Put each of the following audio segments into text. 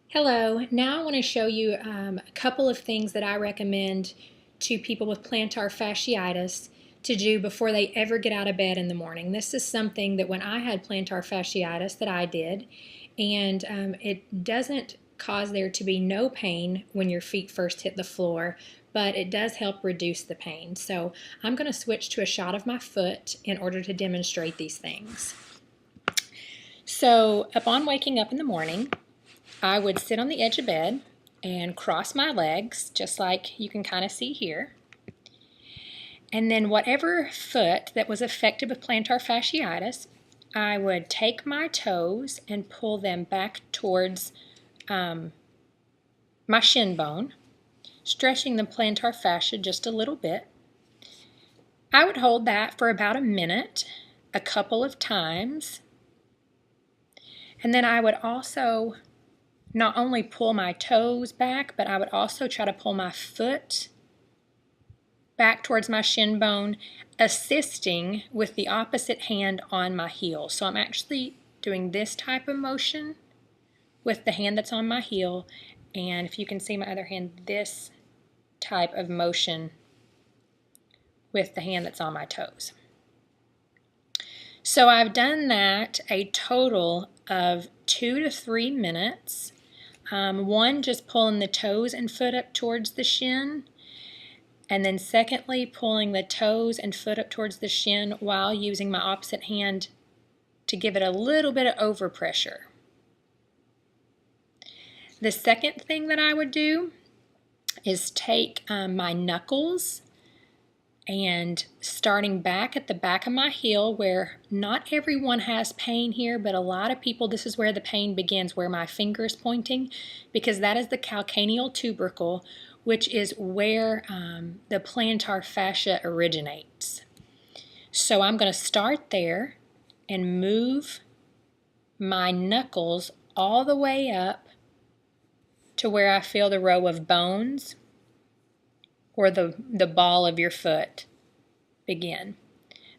Hello, now I want to show you a couple of things that I recommend to people with plantar fasciitis to do before they ever get out of bed in the morning. This is something that when I had plantar fasciitis that I did, and it doesn't cause there to be no pain when your feet first hit the floor, but it does help reduce the pain. So I'm going to switch to a shot of my foot in order to demonstrate these things. So upon waking up in the morning, I would sit on the edge of bed and cross my legs, just like you can kind of see here. And then whatever foot that was affected with plantar fasciitis, I would take my toes and pull them back towards my shin bone, stretching the plantar fascia just a little bit. I would hold that for about a minute, a couple of times. And then I would also not only pull my toes back, but I would also try to pull my foot back towards my shin bone, assisting with the opposite hand on my heel. So I'm actually doing this type of motion with the hand that's on my heel, and if you can see my other hand, this type of motion with the hand that's on my toes. So I've done that a total of 2 to 3 minutes. One, just pulling the toes and foot up towards the shin, and then secondly, pulling the toes and foot up towards the shin while using my opposite hand to give it a little bit of overpressure. The second thing that I would do is take my knuckles and starting back at the back of my heel, where not everyone has pain here, but a lot of people, this is where the pain begins, where my finger is pointing, because that is the calcaneal tubercle, which is where the plantar fascia originates. So I'm going to start there and move my knuckles all the way up to where I feel the row of bones or the ball of your foot begin.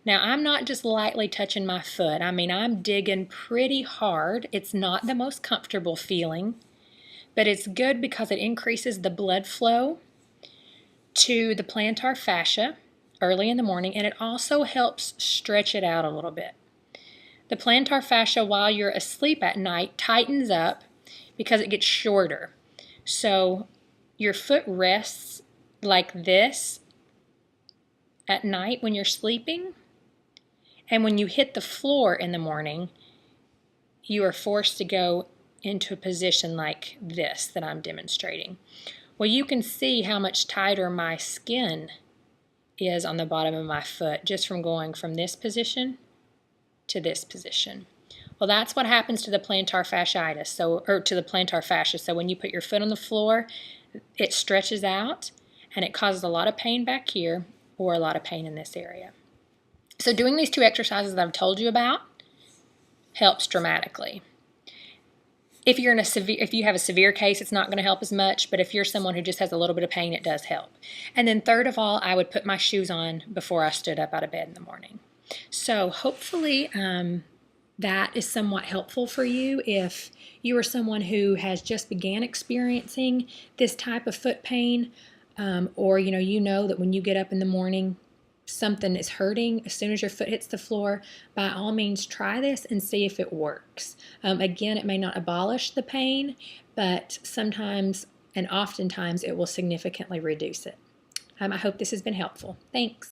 Now I'm not just lightly touching my foot. I mean, I'm digging pretty hard. It's not the most comfortable feeling, but it's good because it increases the blood flow to the plantar fascia early in the morning, and it also helps stretch it out a little bit. The plantar fascia, while you're asleep at night, tightens up because it gets shorter. So your foot rests like this at night when you're sleeping, and when you hit the floor in the morning, you are forced to go into a position like this that I'm demonstrating. Well, you can see how much tighter my skin is on the bottom of my foot just from going from this position to this position. Well, that's what happens to the plantar fasciitis, or to the plantar fascia. So when you put your foot on the floor, it stretches out and it causes a lot of pain back here or a lot of pain in this area. So doing these two exercises that I've told you about helps dramatically. If you have a severe case, it's not going to help as much, but if you're someone who just has a little bit of pain, it does help. And then third of all, I would put my shoes on before I stood up out of bed in the morning. So hopefully that is somewhat helpful for you if you are someone who has just began experiencing this type of foot pain, or you know that when you get up in the morning something is hurting as soon as your foot hits the floor. By all means, try this and see if it works. Again, it may not abolish the pain, but sometimes and oftentimes it will significantly reduce it. I hope this has been helpful. Thanks.